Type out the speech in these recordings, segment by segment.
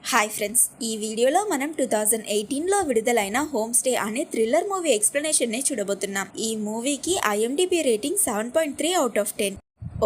Hi friends, ఈ వీడియోలో మనం 2018లో విడుదలైన హోమ్ స్టే అనే థ్రిల్లర్ మూవీ ఎక్స్ప్లెనేషన్ ని చూడబోతున్నాం. ఈ మూవీకి IMDb rating 7.3 out of 10.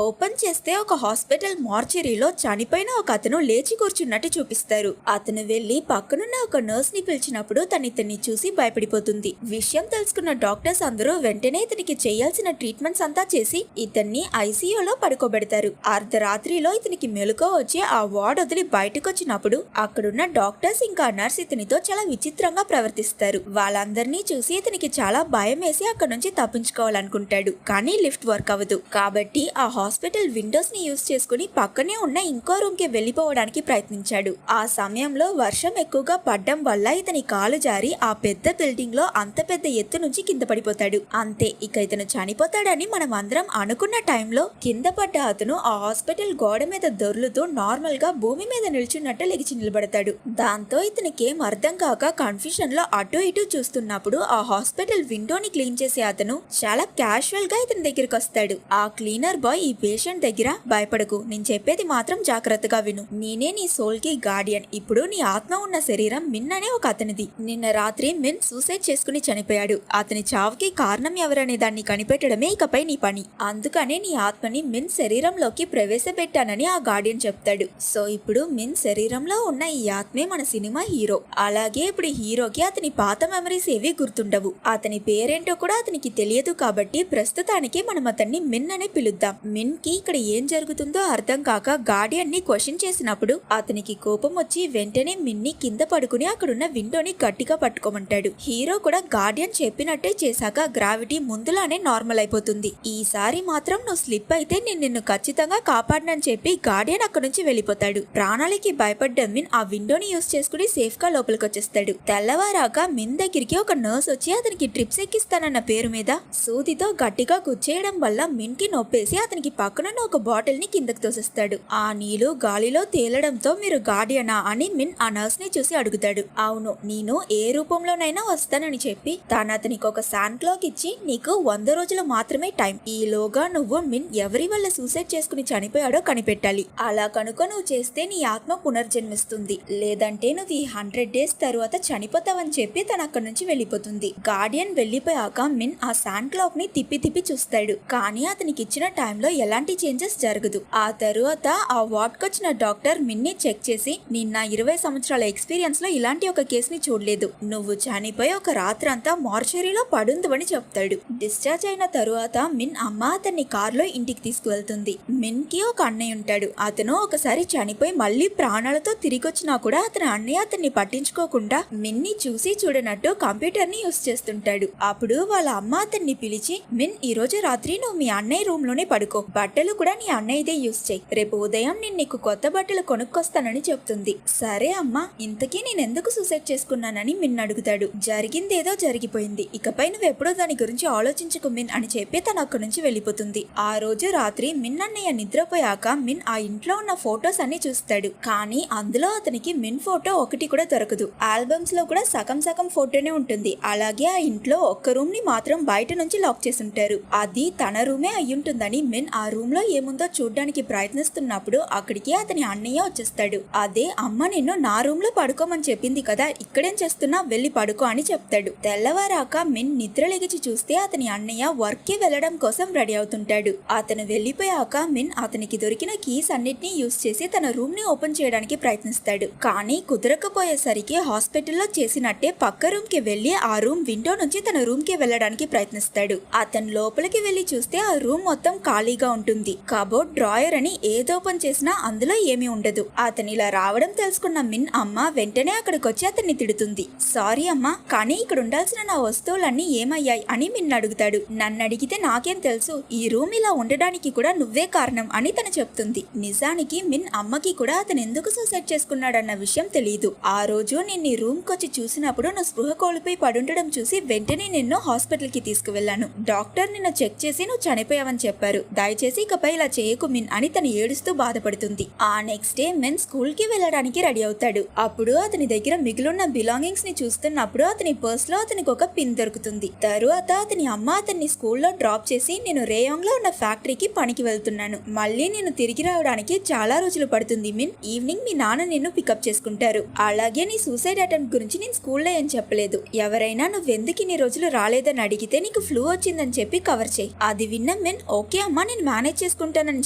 Open చేస్తే ఒక హాస్పిటల్ మార్చరీలో చనిపోయిన ఒక అతను లేచి కూర్చున్నట్టు చూపిస్తారు. అతను వెళ్లి పక్కనున్న ఒక నర్స్ ని పిలిచినప్పుడు తను ఇతన్ని చూసి భయపడిపోతుంది. విషయం తెలుసుకున్న డాక్టర్స్ అందరూ వెంటనే ఇతనికి చేయాల్సిన ట్రీట్మెంట్స్ అంతా చేసి ఇతన్ని ఐసీయూలో పడుకోబెడతారు. అర్ధరాత్రిలో ఇతనికి మెలకువ వచ్చి ఆ వార్డ్ వదిలి బయటకు వచ్చినప్పుడు అక్కడున్న డాక్టర్స్ ఇంకా నర్స్ ఇతనితో చాలా విచిత్రంగా ప్రవర్తిస్తారు. వాళ్ళందరినీ చూసి ఇతనికి చాలా భయం వేసి అక్కడ నుంచి తప్పించుకోవాలనుకుంటాడు. కానీ లిఫ్ట్ వర్క్ అవ్వదు. కాబట్టి ఆ హాస్పిటల్ విండోస్ ని యూజ్ చేసుకుని పక్కనే ఉన్న ఇంకో రూమ్ కి వెళ్లిపోవడానికి ప్రయత్నించాడు. ఆ సమయంలో వర్షం ఎక్కువగా పడ్డం వల్ల ఇతని కాలు జారి ఆ పెద్ద బిల్డింగ్ లో అంత పెద్ద ఎత్తు నుంచి కింద పడిపోతాడు. అంతే, ఇక ఇతను చనిపోతాడని మనం అందరం అనుకున్న టైంలో కింద పడ్డ అతను ఆ హాస్పిటల్ గోడ మీద దొర్లుతూ నార్మల్ గా భూమి మీద నిల్చున్నట్టు లెగిచి నిలబడతాడు. దాంతో ఇతనికేం అర్థం కాక కన్ఫ్యూజన్ లో అటు ఇటు చూస్తున్నప్పుడు ఆ హాస్పిటల్ విండోని క్లీన్ చేసే అతను చాలా క్యాషువల్ గా ఇతని దగ్గరికి వస్తాడు. ఆ క్లీనర్ బాయ్ ఈ పేషెంట్ దగ్గర, భయపడకు, నేను చెప్పేది మాత్రం జాగ్రత్తగా విను. నేనే నీ సోల్ కి గార్డియన్. ఇప్పుడు నీ ఆత్మ ఉన్న శరీరం మిన్ అనే ఒక అతనిది. నిన్న రాత్రి మిన్ సూసైడ్ చేసుకుని చనిపోయాడు. అతని చావుకి కారణం ఎవరనే దాన్ని కనిపెట్టడమే ఇకపై నీ పని. అందుకనే నీ ఆత్మని మిన్ శరీరంలోకి ప్రవేశపెట్టానని ఆ గార్డియన్ చెప్తాడు. సో ఇప్పుడు మిన్ శరీరంలో ఉన్న ఈ ఆత్మే మన సినిమా హీరో. అలాగే ఇప్పుడు హీరోకి అతని పాత మెమరీస్ ఏవి గుర్తుండవు. అతని పేరేంటో కూడా అతనికి తెలియదు. కాబట్టి ప్రస్తుతానికి మనం అతన్ని మిన్ అని పిలుద్దాం. మిన్ కి ఇక్కడ ఏం జరుగుతుందో అర్థం కాక గార్డియన్ ని క్వశ్చన్ చేసినప్పుడు అతనికి కోపం వచ్చి వెంటనే మిన్ని కింద పడుకుని అక్కడున్న విండోని గట్టిగా పట్టుకోమంటాడు. హీరో కూడా గార్డియన్ చెప్పినట్టే చేశాక గ్రావిటీ ముందులానే నార్మల్ అయిపోతుంది. ఈసారి మాత్రం నువ్వు స్లిప్ అయితే నేను నిన్ను ఖచ్చితంగా కాపాడనని చెప్పి గార్డియన్ అక్కడి నుంచి వెళ్ళిపోతాడు. ప్రాణాలకి భయపడ్డ మిన్ ఆ విండోని యూజ్ చేసుకుని సేఫ్ గా లోపలికి వచ్చేస్తాడు. తెల్లవారాక మిన్ దగ్గరికి ఒక నర్స్ వచ్చి అతనికి ట్రిప్స్ ఎక్కిస్తానన్న పేరు మీద సూదితో గట్టిగా గుచ్చేయడం వల్ల మిన్ కి నొప్పేసి అతనికి పక్కనున్న ఒక బాటిల్ ని కిందకి తోసేస్తాడు. ఆ నీళ్లు గాలిలో తేలడంతో మీరు గార్డియనా అని మిన్ ఆ నర్స్ ని చూసి అడుగుతాడు. అవును, నేను ఏ రూపంలోనైనా వస్తానని చెప్పి తాను అతనికి ఒక శాండ్ క్లాక్ ఇచ్చి నీకు 100 రోజులు మాత్రమే టైం. ఈలోగా నువ్వు మిన్ ఎవరి వల్ల సూసైడ్ చేసుకుని చనిపోయాడో కనిపెట్టాలి. అలా కనుక నువ్వు చేస్తే నీ ఆత్మ పునర్జన్మిస్తుంది. లేదంటే నువ్వు ఈ 100 డేస్ తరువాత చనిపోతావని చెప్పి తను అక్కడి నుంచి వెళ్ళిపోతుంది. గార్డియన్ వెళ్ళిపోయాక మిన్ ఆ శాండ్ క్లాక్ ని తిప్పి తిప్పి చూస్తాడు. కానీ అతనికి ఇచ్చిన టైంలో ఎలాంటి చేంజెస్ జరగదు. ఆ తరువాత ఆ వార్డ్ కొచ్చిన డాక్టర్ మిన్ని చెక్ చేసి నిన్న 20 సంవత్సరాల ఎక్స్పీరియన్స్ లో ఇలాంటి ఒక కేసుని చూడలేదు. నువ్వు చనిపోయి ఒక రాత్రంతా మార్చరీలో పడుందని చెప్తాడు. డిశ్చార్జ్ అయిన తరువాత మిన్ అమ్మ అతన్ని కారులో ఇంటికి తీసుకువెళ్తుంది. మిన్ కి ఒక అన్నయ్య ఉంటాడు. అతను ఒకసారి చనిపోయి మళ్ళీ ప్రాణాలతో తిరిగి వచ్చినా కూడా అతని అన్నయ్య అతన్ని పట్టించుకోకుండా మిన్ని చూసి చూడనట్టు కంప్యూటర్ ని యూస్ చేస్తుంటాడు. అప్పుడు వాళ్ళ అమ్మ అతన్ని పిలిచి మిన్ ఈ రోజు రాత్రి నువ్వు మీ అన్నయ్య రూమ్ లోనే పడుకో, బట్టలు కూడా నీ అన్నయ్యదే యూస్ చేయి, రేపు ఉదయం నేను నీకు కొత్త బట్టలు కొనుక్కొస్తానని చెప్తుంది. సరే అమ్మా, ఇంతకీ నేనెందుకు సూసైడ్ చేసుకున్నానని మిన్ అడుగుతాడు. జరిగిందేదో జరిగిపోయింది, ఇకపై నువ్వెప్పుడో దాని గురించి ఆలోచించకు మిన్ అని చెప్పి తను అక్కడి నుంచి వెళ్ళిపోతుంది. ఆ రోజు రాత్రి మిన్ అన్నయ్య నిద్రపోయాక మిన్ ఆ ఇంట్లో ఉన్న ఫొటోస్ అన్ని చూస్తాడు. కానీ అందులో అతనికి మిన్ ఫోటో ఒకటి కూడా దొరకదు. ఆల్బమ్స్ లో కూడా సగం సగం ఫోటోనే ఉంటుంది. అలాగే ఆ ఇంట్లో ఒక్క రూమ్ ని మాత్రం బయట నుంచి లాక్ చేసి ఉంటారు. అది తన రూమే అయ్యుంటుందని మిన్ ఆ రూమ్ లో ఏముందో చూడ్డానికి ప్రయత్నిస్తున్నప్పుడు అక్కడికి అతని అన్నయ్య వచ్చేస్తాడు. అదే, అమ్మ నిన్ను నా రూమ్ లో పడుకోమని చెప్పింది కదా, ఇక్కడేం చేస్తున్నా, వెళ్ళి పడుకో అని చెప్తాడు. తెల్లవారాక మిన్ నిద్ర లెగిచి చూస్తే అతని అన్నయ్య వర్క్ కి వెళ్లడం కోసం రెడీ అవుతుంటాడు. అతను వెళ్లిపోయాక మిన్ అతనికి దొరికిన కీస్ అన్నిటినీ యూజ్ చేసి తన రూమ్ ని ఓపెన్ చేయడానికి ప్రయత్నిస్తాడు. కానీ కుదరకపోయేసరికి హాస్పిటల్లో చేసినట్టే పక్క రూమ్ కి వెళ్లి ఆ రూమ్ విండో నుంచి తన రూమ్ కి వెళ్లడానికి ప్రయత్నిస్తాడు. అతను లోపలికి వెళ్లి చూస్తే ఆ రూమ్ మొత్తం ఖాళీగా ఉంటుంది. కబోర్డ్, డ్రాయర్ అని ఏది ఓపెన్ చేసినా అందులో ఏమీ ఉండదు. అతని ఇలా రావడం తెలుసుకున్న మిన్ అమ్మ వెంటనే అక్కడికి వచ్చి అతన్ని తిడుతుంది. సారీ అమ్మా, కానీ ఇక్కడ ఉండాల్సిన నా వస్తువులన్నీ ఏమయ్యాయి అని మిన్ అడుగుతాడు. నన్ను అడిగితే నాకేం తెలుసు, ఈ రూమ్ ఇలా ఉండడానికి కూడా నువ్వే కారణం అని తను చెప్తుంది. నిజానికి మిన్ అమ్మకి కూడా అతను ఎందుకు సూసైడ్ చేసుకున్నాడన్న విషయం తెలియదు. ఆ రోజు నేను ఈ రూమ్ కొచ్చి చూసినప్పుడు నువ్వు స్పృహ కోల్పోయి పడుండడం చూసి వెంటనే నిన్ను హాస్పిటల్ కి తీసుకువెళ్లాను. డాక్టర్ నిన్ను చెక్ చేసి నువ్వు చనిపోయావని చెప్పారు. దయచేసి ఇకపై ఇలా చేయకు మిన్ అని తను ఏడుస్తూ బాధపడుతుంది. ఆ నెక్స్ట్ డే మెన్ స్కూల్ కి వెళ్ళడానికి రెడీ అవుతాడు. అప్పుడు అతని దగ్గర మిగిలిన బిలాంగింగ్స్ ని చూస్తున్నప్పుడు అతని పర్స్ లో అతనికి ఒక పిన్ దొరుకుతుంది. తరువాత అతని అమ్మ అతన్ని స్కూల్లో డ్రాప్ చేసి నేను రేయాంగ్ లో ఉన్న ఫ్యాక్టరీకి పనికి వెళ్తున్నాను, మళ్ళీ నేను తిరిగి రావడానికి చాలా రోజులు పడుతుంది మిన్, ఈవినింగ్ మీ నాన్న నిన్ను పికప్ చేసుకుంటారు. అలాగే నీ సూసైడ్ అటెంప్ట్ గురించి నేను స్కూల్లో ఏం చెప్పలేదు, ఎవరైనా నువ్వెందుకు ఇన్ని రోజులు రాలేదని అడిగితే నీకు ఫ్లూ వచ్చిందని చెప్పి కవర్ చేయి. అది విన్న మెన్ ఓకే అమ్మా నేను మేనేజ్ చేసుకుంటానని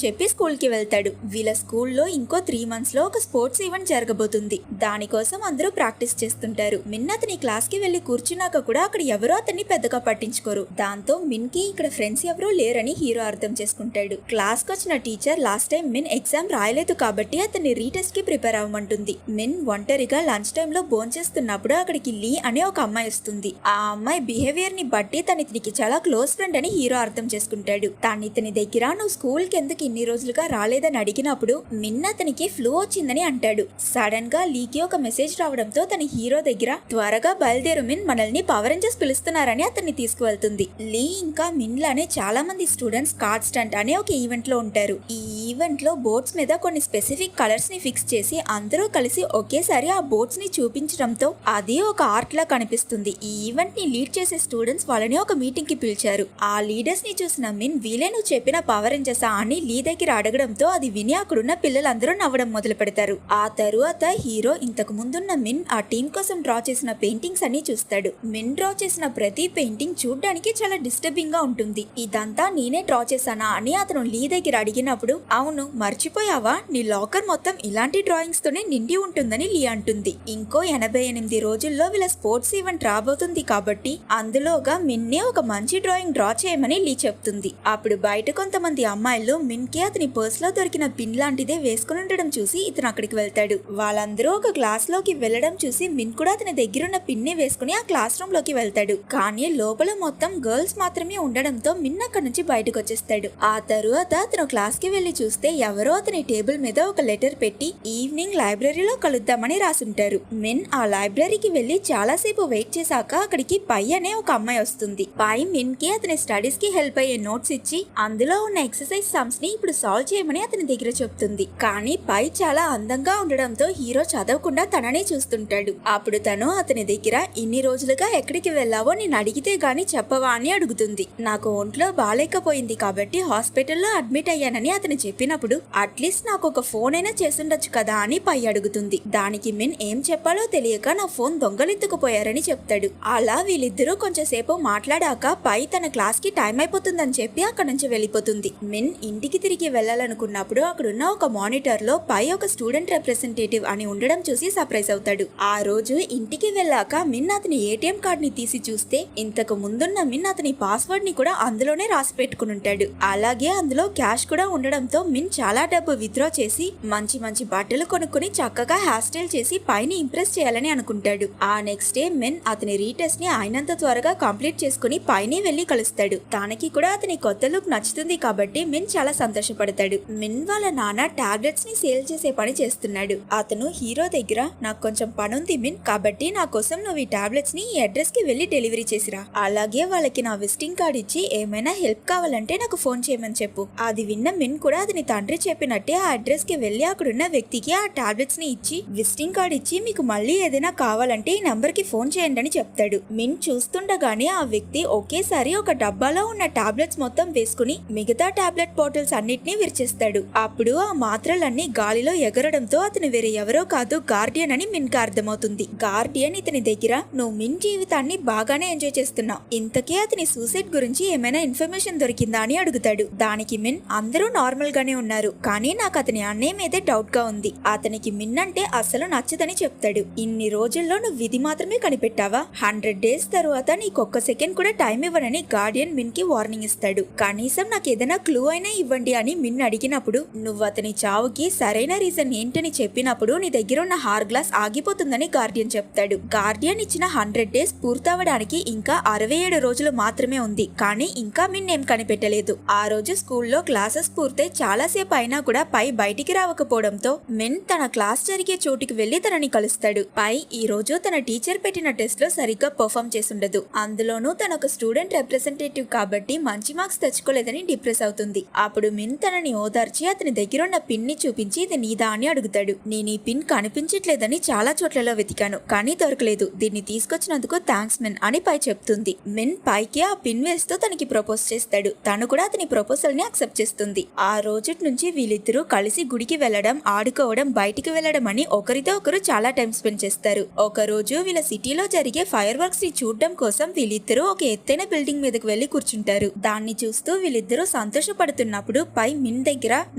చెప్పి స్కూల్ కి వెళ్తాడు. వీళ్ళ స్కూల్లో ఇంకో 3 months లో ఒక స్పోర్ట్స్ ఈవెంట్ జరగబోతుంది. దానికోసం అందరూ ప్రాక్టీస్ చేస్తుంటారు. మిన్ అతని క్లాస్ కి వెళ్లి కూర్చున్నాక కూడా అక్కడ ఎవరో అతన్ని పెద్దగా పట్టించుకోరు. దాంతో మిన్ కి ఇక్కడ ఫ్రెండ్స్ ఎవరూ లేరని హీరో అర్థం చేసుకుంటాడు. క్లాస్ కి వచ్చిన టీచర్ లాస్ట్ టైం మిన్ ఎగ్జామ్ రాయలేదు కాబట్టి అతన్ని రీటెస్ట్ కి ప్రిపేర్ అవ్వమంటుంది. మిన్ ఒంటరిగా లంచ్ టైమ్ లో భోంచేస్తున్నప్పుడు అక్కడికి లీ అనే ఒక అమ్మాయి వస్తుంది. ఆ అమ్మాయి బిహేవియర్ ని బట్టి తన ఇతనికి చాలా క్లోజ్ ఫ్రెండ్ అని హీరో అర్థం చేసుకుంటాడు. తను ఇతని దగ్గర నువ్వు స్కూల్ కి ఎందుకు ఇన్ని రోజులుగా రాలేదని అడిగినప్పుడు మిన్ అతనికి ఫ్లూ వచ్చిందని అంటాడు. సడన్ గా లీకి ఒక మెసేజ్ రావడంతో తన హీరో దగ్గర త్వరగా బయలుదేరు మిన్, మనల్ని పవర్ రేంజర్స్ పిలుస్తున్నారని అతన్ని తీసుకువెళ్తుంది. లీ ఇంకా మిన్ లానే చాలా మంది స్టూడెంట్స్ కార్డ్ స్టంట్ అనే ఒక ఈవెంట్ లో ఉంటారు. ఈ ఈవెంట్ లో బోట్స్ మీద కొన్ని స్పెసిఫిక్ కలర్స్ ని ఫిక్స్ చేసి అందరూ కలిసి ఒకేసారి ఆ బోట్స్ ని చూపించడంతో అది ఒక ఆర్ట్ లా కనిపిస్తుంది. ఈ ఈవెంట్ ని లీడ్ చేసే స్టూడెంట్స్ వాళ్ళని ఒక మీటింగ్ కి పిలిచారు. ఆ లీడర్స్ ని చూసిన మిన్ వీలే నువ్వు చెప్పిన పవర్ రేంజర్సా అని లీ దగ్గర అడగడంతో అది విని అక్కడున్న పిల్లలందరూ నవ్వడం మొదలు పెడతారు. ఆ తరువాత హీరో ఇంతకు ముందున్న మిన్ ఆ టీం కోసం డ్రా చేసిన పెయింటింగ్స్ అన్ని చూస్తాడు. మిన్ డ్రా చేసిన ప్రతి పెయింటింగ్ చూడ్డానికి చాలా డిస్టర్బింగ్ గా ఉంటుంది. ఇదంతా నేనే డ్రా చేశానా అని అతను లీ దగ్గర అడిగినప్పుడు అవును మర్చిపోయావా, నీ లాకర్ మొత్తం ఇలాంటి డ్రాయింగ్స్ తోనే నిండి ఉంటుందని లీ అంటుంది. ఇంకో 88 రోజుల్లో వీళ్ళ స్పోర్ట్స్ ఈవెంట్ రాబోతుంది కాబట్టి అందులోగా మిన్నే ఒక మంచి డ్రాయింగ్ డ్రా చేయమని లీ చెప్తుంది. అప్పుడు బయట కొంతమంది అమ్మాయిలు మిన్ కి అతని పర్స్ లో దొరికిన పిన్ లాంటిదే వేసుకుని ఉండడం చూసి ఇతను అక్కడికి వెళ్తాడు. వాళ్ళందరూ ఒక క్లాస్ లోకి వెళ్లడం చూసి మిన్ కూడా అతని దగ్గరున్న పిన్ని వేసుకుని ఆ క్లాస్ రూమ్ లోకి వెళ్తాడు. కానీ లోపల మొత్తం గర్ల్స్ మాత్రమే ఉండడంతో మిన్ అక్కడి నుంచి బయటకు వచ్చేస్తాడు. ఆ తరువాత అతను క్లాస్ కి వెళ్లి చూస్తే ఎవరో అతని టేబుల్ మీద ఒక లెటర్ పెట్టి ఈవినింగ్ లైబ్రరీలో కలుద్దామని రాసుంటారు. మిన్ ఆ లైబ్రరీకి వెళ్లి చాలాసేపు వెయిట్ చేశాక అక్కడికి పై అనే ఒక అమ్మాయి వస్తుంది. పై మిన్ కి అతని స్టడీస్ కి హెల్ప్ అయ్యే నోట్స్ ఇచ్చి అందులో ఉన్న ఎక్సర్సైజ్ సమ్స్ ని ఇప్పుడు సాల్వ్ చేయమని అతని దగ్గర చెప్తుంది. కానీ పై చాలా అందంగా ఉండడంతో హీరో చదవకుండా తననే చూస్తుంటాడు. అప్పుడు తను అతని దగ్గర ఇన్ని రోజులుగా ఎక్కడికి వెళ్ళావో నేను అడిగితే గాని చెప్పవా అని అడుగుతుంది. నాకు ఒంట్లో బాలేకపోయింది కాబట్టి హాస్పిటల్లో అడ్మిట్ అయ్యానని అతను చెప్పినప్పుడు అట్లీస్ట్ నాకు ఒక ఫోన్ అయినా చేసుండొచ్చు కదా అని పై అడుగుతుంది. దానికి మిన్ ఏం చెప్పాలో తెలియక నా ఫోన్ దొంగలెత్తుకుపోయారని చెప్తాడు. అలా వీళ్ళిద్దరూ కొంచెంసేపు మాట్లాడాక పై తన క్లాస్ కి టైం అయిపోతుందని చెప్పి అక్కడ నుంచి వెళ్ళిపోతుంది. మిన్ ఇంటికి తిరిగి వెళ్ళాలనుకున్నప్పుడు అక్కడున్న ఒక మానిటర్ లో పై ఒక స్టూడెంట్ రిప్రజెంటేటివ్ అని ఉండడం చూసి సర్ప్రైజ్ అవుతాడు. ఆ రోజు ఇంటికి వెళ్ళాక మిన్ అతని ఏటీఎం కార్డ్ ని తీసి చూస్తే ఇంతకు ముందున్న మిన్ అతని పాస్వర్డ్ ని కూడా అందులోనే రాసి పెట్టుకుని ఉంటాడు. అలాగే అందులో క్యాష్ కూడా ఉండడంతో మిన్ చాలా డబ్బు విత్డ్రా చేసి మంచి మంచి బట్టలు కొనుక్కుని చక్కగా హెయిర్ స్టైల్ చేసి పైని ఇంప్రెస్ చేయాలని అనుకుంటాడు. ఆ నెక్స్ట్ డే మిన్ అతని రీటెస్ట్ ని అయినంత త్వరగా కంప్లీట్ చేసుకుని పైని వెళ్లి కలుస్తాడు. తనకి కూడా అతని కొత్త లుక్ నచ్చుతుంది కాబట్టి మిన్ చాలా సంతోషపడతాడు. మిన్ వాళ్ళ నాన్న టాబ్లెట్స్ ని సేల్ చేసే పని చేస్తున్నాడు. అతను హీరో దగ్గర నాకు కొంచెం పనుంది మిన్, కాబట్టి నా కోసం నువ్వు ఈ టాబ్లెట్స్ ని ఈ అడ్రస్ కి వెళ్లి డెలివరీ చేసిరా, అలాగే వాళ్ళకి నా విజిటింగ్ కార్డ్ ఇచ్చి ఏమైనా హెల్ప్ కావాలంటే నాకు ఫోన్ చేయమని చెప్పు. అది విన్న మిన్ కూడా అతని తండ్రి చెప్పినట్టే ఆ అడ్రస్ కి వెళ్లి అక్కడున్న వ్యక్తికి ఆ టాబ్లెట్స్ ని ఇచ్చి విజిటింగ్ కార్డ్ ఇచ్చి మీకు మళ్ళీ ఏదైనా కావాలంటే ఈ నంబర్ కి ఫోన్ చేయండి అని చెప్తాడు. మిన్ చూస్తుండగానే ఆ వ్యక్తి ఒకేసారి ఒక డబ్బాలో ఉన్న టాబ్లెట్స్ మొత్తం వేసుకుని మిగతా టాబ్లెట్ బాటిల్స్ అన్నిటినీ విరిచేస్తాడు. అప్పుడు ఆ మాత్రలన్నీ గాలిలో ఎగరడంతో అతను వేరే ఎవరో కాదు గార్డియన్ అని మిన్ కి అర్థమవుతుంది. గార్డియన్ ఇతని దగ్గర నువ్వు మిన్ జీవితాన్ని బాగానే ఎంజాయ్ చేస్తున్నావు, ఇంతకే అతని సూసైడ్ గురించి ఏమైనా ఇన్ఫర్మేషన్ దొరికిందా అని అడుగుతాడు. దానికి మిన్ అందరూ నార్మల్ గానే ఉన్నారు, కానీ నాకు అతని అన్నయ్య మీదే డౌట్ గా ఉంది, అతనికి మిన్ అంటే అసలు నచ్చదని చెప్తాడు. ఇన్ని రోజుల్లో నువ్వు ఇది మాత్రమే కనిపెట్టావా, 100 days తరువాత నీకొక్క సెకండ్ కూడా టైం ఇవ్వనని గార్డియన్ మిన్ కి వార్నింగ్ ఇస్తాడు. కనీసం నాకు ఏదైనా క్లూ అయినా ఇవ్వండి అని మిన్ అడిగినప్పుడు నువ్వు అతని చావుకి సరైన రీజన్ ఏంటని చెప్పినప్పుడు నీ దగ్గర ఉన్న హార్ గ్లాస్ ఆగిపోతుందని గార్డియన్ చెప్తాడు. గార్డియన్ ఇచ్చిన 100 days పూర్తవడానికి ఇంకా 67 రోజులు మాత్రమే ఉంది, కానీ ఇంకా మిన్ ఏం కనిపెట్టలేదు. ఆ రోజు స్కూల్లో క్లాసెస్ పూర్తయి చాలాసేపు అయినా కూడా పై బయటికి రావకపోవడంతో మిన్ తన క్లాస్ జరిగే చోటుకి వెళ్లి తనని కలుస్తాడు. పై ఈ రోజు తన టీచర్ పెట్టిన టెస్ట్ లో సరిగ్గా పర్ఫామ్ చేసుండదు, అందులోనూ తన ఒక స్టూడెంట్ రిప్రజెంటేటివ్ కాబట్టి మంచి మార్క్స్ తెచ్చుకోలేదని డిప్రెస్ సీరియస్ అవుతుంది. అప్పుడు మిన్ తనని ఓదార్చి అతని దగ్గరున్న పిన్ ని చూపించి ఇది నీదా అని అడుగుతాడు. నేను ఈ పిన్ కనిపించట్లేదని చాలా చోట్లలో వెతికాను కానీ దొరకలేదు, దీన్ని తీసుకొచ్చినందుకు థ్యాంక్స్ మిన్ అని పై చెప్తుంది. మిన్ పైకి ఆ పిన్ వేస్తూ తనకి ప్రపోజ్ చేస్తాడు. తను కూడా అతని ప్రపోజల్ ని యాక్సెప్ట్ చేస్తుంది. ఆ రోజు నుంచి వీళ్ళిద్దరూ కలిసి గుడికి వెళ్లడం, ఆడుకోవడం, బయటికి వెళ్లడం అని ఒకరితో ఒకరు చాలా టైం స్పెండ్ చేస్తారు. ఒక రోజు వీళ్ళ సిటీలో జరిగే ఫైర్ వర్క్స్ ని చూడడం కోసం వీళ్ళిద్దరూ ఒక ఎత్తైన బిల్డింగ్ మీదకు వెళ్లి కూర్చుంటారు. దాన్ని చూస్తూ వీళ్ళిద్దరూ సంతోషపడుతున్నప్పుడు పై మిన్ దగ్గర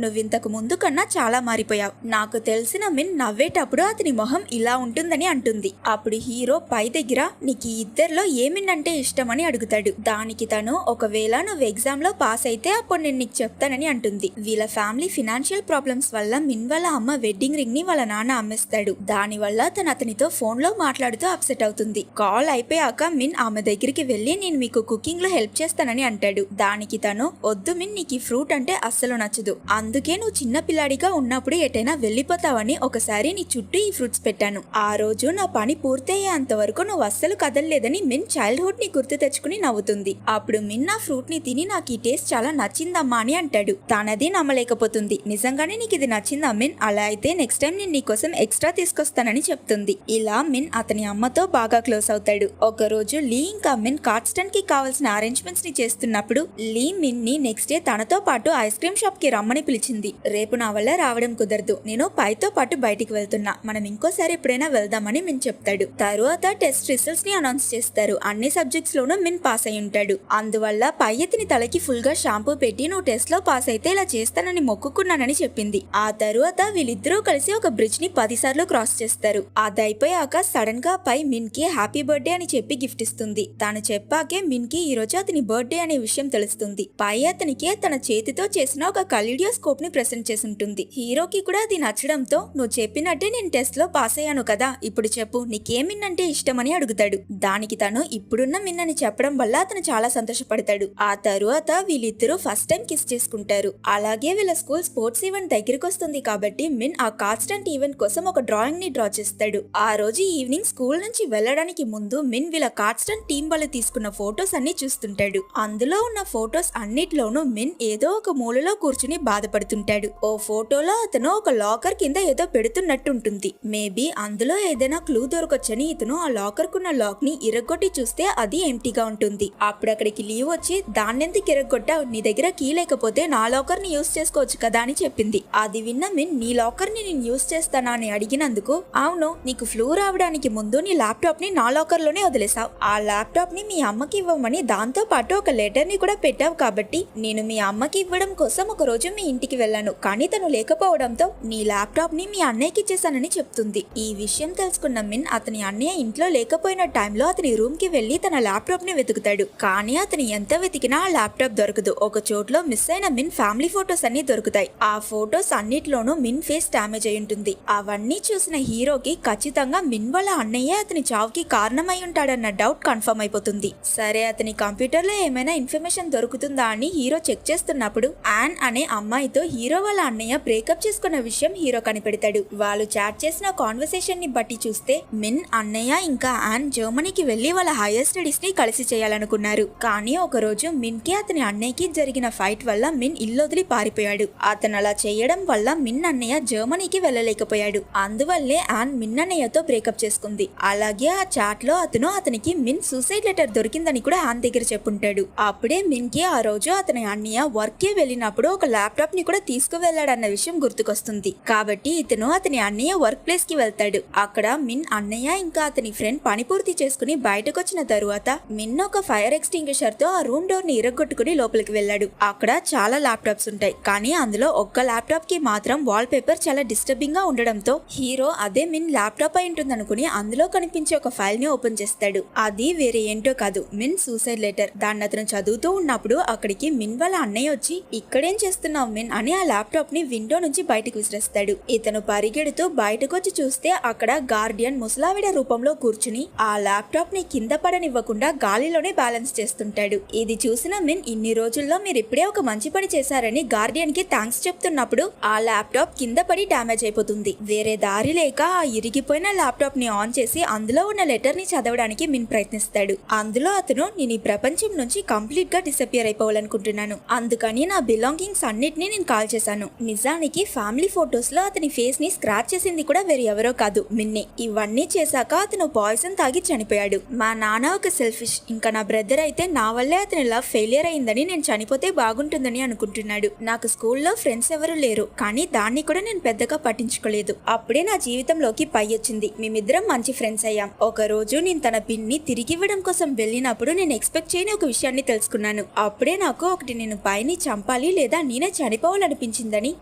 నువ్వింతకు ముందు కన్నా చాలా మారిపోయావు, నాకు తెలిసిన మిన్ నవ్వేటప్పుడు అతని మొహం ఇలా ఉంటుందని అంటుంది. అప్పుడు హీరో పై దగ్గర నీకు ఈ ఇద్దరిలో ఏ మిన్ అంటే ఇష్టమని అడుగుతాడు. దానికి తను ఒకవేళ నువ్వు ఎగ్జామ్ లో పాస్ అయితే అప్పుడు నేను నీకు చెప్తానని అంటుంది. వీళ్ళ ఫ్యామిలీ ఫినాన్షియల్ ప్రాబ్లమ్స్ వల్ల మిన్ వాళ్ళ అమ్మ వెడ్డింగ్ రింగ్ ని వాళ్ళ నాన్న అమ్మేస్తాడు. దాని వల్ల తను అతనితో ఫోన్ లో మాట్లాడుతూ అప్సెట్ అవుతుంది. కాల్ అయిపోయాక మిన్ ఆమె దగ్గరికి వెళ్లి నేను మీకు కుకింగ్ లో హెల్ప్ చేస్తానని అంటాడు. దానికి తను వద్దు మిన్, నీకు ఈ ఫ్రూట్ అంటే అస్సలు నచ్చదు, అందుకే నువ్వు చిన్న పిల్లాడిగా ఉన్నప్పుడు ఎటైనా వెళ్లిపోతావని ఒకసారి నీ చుట్టూ ఈ ఫ్రూట్స్ పెట్టాను. ఆ రోజు నా పని పూర్తయ్యేంత వరకు నువ్వు అస్సలు కదలలేదని మిన్ చైల్డ్హుడ్ ని గుర్తు తెచ్చుకుని నవ్వుతుంది. అప్పుడు మిన్ ఆ ఫ్రూట్ ని తిని నాకు ఈ టేస్ట్ చాలా నచ్చిందమ్మా అని అంటాడు. తనది నమ్మలేకపోతుంది. నిజంగానే నీకు ఇది నచ్చిందా మిన్? అలా అయితే నెక్స్ట్ టైం నేను నీకోసం ఎక్స్ట్రా తీసుకొస్తానని చెప్తుంది. ఇలా మిన్ అతని అమ్మతో బాగా క్లోజ్ అవుతాడు. ఒక రోజు లీ ఇంకా మిన్ కార్డ్స్టన్ కి కావాల్సిన అరేంజ్మెంట్స్ ని చేస్తున్నప్పుడు లీ మిన్ ని నెక్స్ట్ డే తనతో పాటు ఐస్ క్రీమ్ షాప్ కి రమ్మని పిలిచింది. రేపు నా వల్ల రావడం కుదరదు, నేను పైతో పాటు బయటికి వెళ్తున్నా, మనం ఇంకోసారి ఎప్పుడైనా వెళ్దామని మిన్ చెప్తాడు. తరువాత టెస్ట్ రిజల్ట్స్ ని అనౌన్స్ చేస్తారు. అన్ని సబ్జెక్ట్స్ లోనూ మిన్ పాస్ అయి ఉంటాడు. అందువల్ల పై అతని తలకి ఫుల్ గా షాంపూ పెట్టి నువ్వు టెస్ట్ లో పాస్ అయితే ఇలా చేస్తానని మొక్కుకున్నానని చెప్పింది. ఆ తరువాత వీళ్ళిద్దరూ కలిసి ఒక బ్రిడ్జ్ ని 10 సార్లు క్రాస్ చేస్తారు. అది అయిపోయాక సడన్ గా పై మిన్ కి హ్యాపీ బర్త్డే అని చెప్పి గిఫ్ట్ ఇస్తుంది. తాను చెప్పాకే మిన్ కి ఈ రోజు అతని బర్త్డే అనే విషయం తెలుస్తుంది. పై అతనికి తన చేతితో చేసిన ఒక కలీడియోస్కోప్ ని ప్రెజెంట్ చేసి ఉంటుంది. హీరోకి కూడా అది నచ్చడంతో నువ్వు చెప్పినట్టే నేను టెస్ట్ లో పాస్ అయ్యాను కదా, ఇప్పుడు చెప్పు నీకే మిన్ అంటే ఇష్టమని అడుగుతాడు. దానికి తను ఇప్పుడున్న మిన్ అని చెప్పడం వల్ల అతను చాలా సంతోషపడతాడు. ఆ తరువాత వీళ్ళిద్దరూ ఫస్ట్ టైం కిస్ చేసుకుంటారు. అలాగే వీళ్ళ స్కూల్ స్పోర్ట్స్ ఈవెంట్ దగ్గరికి వస్తుంది కాబట్టి మిన్ ఆ కార్డ్స్టన్ ఈవెంట్ కోసం ఒక డ్రాయింగ్ ని డ్రా చేస్తాడు. ఆ రోజు ఈవినింగ్ స్కూల్ నుంచి వెళ్లడానికి ముందు మిన్ వీళ్ళ కార్డ్స్టన్ టీం వాళ్ళు తీసుకున్న ఫోటోస్ అన్ని చూస్తుంటాడు. అందులో ఉన్న ఫోటోస్ అన్నిట్లోనూ మిన్ ఏదో ఒక మూలలో కూర్చుని బాధపడుతుంటాడు. ఓ ఫోటోలో అతను ఒక లాకర్ కింద ఏదో పెడుతున్నట్టుంటుంది. మేబీ అందులో ఏదైనా క్లూ దొరకొచ్చని ఇతను ఆ లాకర్ కున్న లాక్ ని ఇరగొట్టి చూస్తే అది ఎంటీగా ఉంటుంది. అప్పుడు అక్కడికి లీవ్ వచ్చి దాన్నెందుకు ఇరగొట్టావు, నీ దగ్గర కీ లేకపోతే నా లాకర్ ని యూస్ చేసుకోవచ్చు కదా అని చెప్పింది. అది విన్న మిన్ నీ లాకర్ ని నేను యూస్ చేస్తానా అని అడిగినందుకు అవును, నీకు ఫ్లూ రావడానికి ముందు నీ ల్యాప్టాప్ ని నా లాకర్ లోనే వదిలేసావు, ఆ ల్యాప్టాప్ ని మీ అమ్మకి ఇవ్వమని దాంతో పాటు ఒక లెటర్ ని కూడా పెట్టావు కాబట్టి నేను మీ అమ్మకి ఇవ్వడం కోసం ఒక రోజు మీ ఇంటికి వెళ్ళాను, కానీ తను లేకపోవడంతో నీ ల్యాప్టాప్ ని మీ అన్నయ్యకి ఇచ్చేసానని చెప్తుంది. ఈ విషయం తెలుసుకున్న మిన్ అతని అన్నయ్య ఇంట్లో లేకపోయిన టైంలో అతని రూమ్ కి వెళ్లి తన ల్యాప్టాప్ ని వెతుకుతాడు. కానీ అతను ఎంత వెతికినా ఆ ల్యాప్టాప్ దొరకదు. ఒక చోట్లో మిస్ అయిన మిన్ ఫ్యామిలీ ఫోటోస్ అన్ని దొరుకుతాయి. ఆ ఫోటోస్ అన్నిట్లోనూ మిన్ ఫేస్ డామేజ్ అయి ఉంటుంది. అవన్నీ చూసిన హీరోకి ఖచ్చితంగా మిన్ వాళ్ళ అన్నయ్య అతని చావుకి కారణమై ఉంటాడన్న డౌట్ కన్ఫర్మ్ అయిపోతుంది. సరే అతని కంప్యూటర్ లో ఏమైనా ఇన్ఫర్మేషన్ దొరుకుతుందా అని హీరో చెక్ చేస్తున్నప్పుడు యాన్ అనే అమ్మాయితో హీరో వాళ్ళ అన్నయ్య బ్రేకప్ చేసుకున్న విషయం హీరో కనిపెడతాడు. వాళ్ళు చాట్ చేసిన కాన్వర్సేషన్ ని బట్టి చూస్తే మిన్ అన్నయ్య ఇంకా యాన్ జర్మనీకి వెళ్లి వాళ్ళ హైయర్ స్టడీస్ ని కలిసి చేయాలనుకున్నారు. కానీ ఒక రోజు మిన్ కి అతని అన్నయ్యకి జరిగిన ఫైట్ వల్ల మిన్ ఇల్లొదిలి పారిపోయాడు. అతను అలా చేయడం వల్ల మిన్ అన్నయ్య జర్మనీకి వెళ్ళలేకపోయాడు. అందువల్లే యాన్ మిన్ అన్నయ్యతో బ్రేకప్ చేసుకుంది. అలాగే ఆ చాట్ లో అతనికి మిన్ సూసైడ్ లెటర్ దొరికిందని కూడా యాన్ దగ్గర చెప్పుంటాడు. అప్పుడే మిన్ కి ఆ రోజు అతని అన్నయ్య వర్క్ కి వెళ్ళినప్పుడు ఒక ల్యాప్టాప్ ని కూడా తీసుకువెళ్లాడన్న విషయం గుర్తుకొస్తుంది. కాబట్టి ఇతను అతని అన్నయ్య వర్క్ ప్లేస్ కి వెళ్తాడు. అక్కడ మిన్ అన్నయ్య ఇంకా అతని ఫ్రెండ్ పని పూర్తి చేసుకుని బయటకు వచ్చిన తరువాత మిన్ ఒక ఫైర్ ఎక్స్టింగ్విషర్ తో ఆ రూమ్ డోర్ ని ఇరగొట్టుకుని లోపలికి వెళ్ళాడు. అక్కడ చాలా ల్యాప్టాప్స్ ఉంటాయి, కానీ అందులో ఒక్క ల్యాప్టాప్ కి మాత్రం వాల్ పేపర్ చాలా డిస్టర్బింగ్ గా ఉండడంతో హీరో అదే మిన్ ల్యాప్టాప్ అయి ఉంటుందనుకుని అందులో కనిపించే ఒక ఫైల్ ని ఓపెన్ చేస్తాడు. అది వేరే ఏంటో కాదు, మిన్ సూసైడ్ లెటర్. దాన్ని అతను చదువుతూ ఉన్నప్పుడు అక్కడికి మిన్ వాళ్ళ అన్నయ్య వచ్చి ఇక్కడేం చేస్తున్నావు మిన్ అని ఆ ల్యాప్టాప్ ని విండో నుంచి బయటకు విసిరేస్తాడు. ఇతను పరిగెడుతూ బయటకు వచ్చి చూస్తే అక్కడ గార్డియన్ ముసలావిడ రూపంలో కూర్చుని ఆ ల్యాప్టాప్ ని కింద పడనివ్వకుండా గాలిలోనే బ్యాలెన్స్ చేస్తుంటాడు. ఇది చూసిన మిన్ ఇన్ని రోజుల్లో మీరు ఇప్పుడే ఒక మంచి పని చేశారని గార్డియన్ కి థ్యాంక్స్ చెప్తున్నప్పుడు ఆ ల్యాప్టాప్ కింద పడి డ్యామేజ్ అయిపోతుంది. వేరే దారి లేక ఆ ఇరిగిపోయిన ల్యాప్టాప్ ని ఆన్ చేసి అందులో ఉన్న లెటర్ ని చదవడానికి మిన్ ప్రయత్నిస్తాడు. అందులో అతను నేను ఈ ప్రపంచం నుంచి కంప్లీట్ గా డిసపియర్ అయిపోవాలనుకుంటున్నాను, అనుకున్నాను. అందుకని నా బిలాంగింగ్స్ అన్నిటినీ నేను కాల్ చేశాను. నిజానికి ఫ్యామిలీ ఫొటోస్ లో అతని ఫేస్ ని స్క్రాచ్ చేసింది కూడా వేరే ఎవరో కాదు, మిన్నే. ఇవన్నీ చేశాక అతను పాయిజన్ తాగి చనిపోయాడు. మా నాన్న ఒక సెల్ఫిష్. ఇంకా నా బ్రదర్ అయితే నా వల్లే అతని లవ్ ఫెయిలియర్ అయిందని, నేను చనిపోతే బాగుంటుందని అనుకుంటున్నాడు. నాకు స్కూల్లో ఫ్రెండ్స్ ఎవరు లేరు, కానీ దాన్ని కూడా నేను పెద్దగా పట్టించుకోలేదు. అప్పుడే నా జీవితంలోకి పై వచ్చింది. మేమిద్దరం మంచి ఫ్రెండ్స్ అయ్యాం. ఒక రోజు నేను తన పిన్ ని తిరిగి ఇవ్వడం కోసం వెళ్ళినప్పుడు నేను ఎక్స్పెక్ట్ చేయని ఒక విషయాన్ని తెలుసుకున్నాను. అప్పుడే నాకు ఒకటి, నేను పైని చంపాలి లేదా నేనే చనిపోవాలనిపించిందని.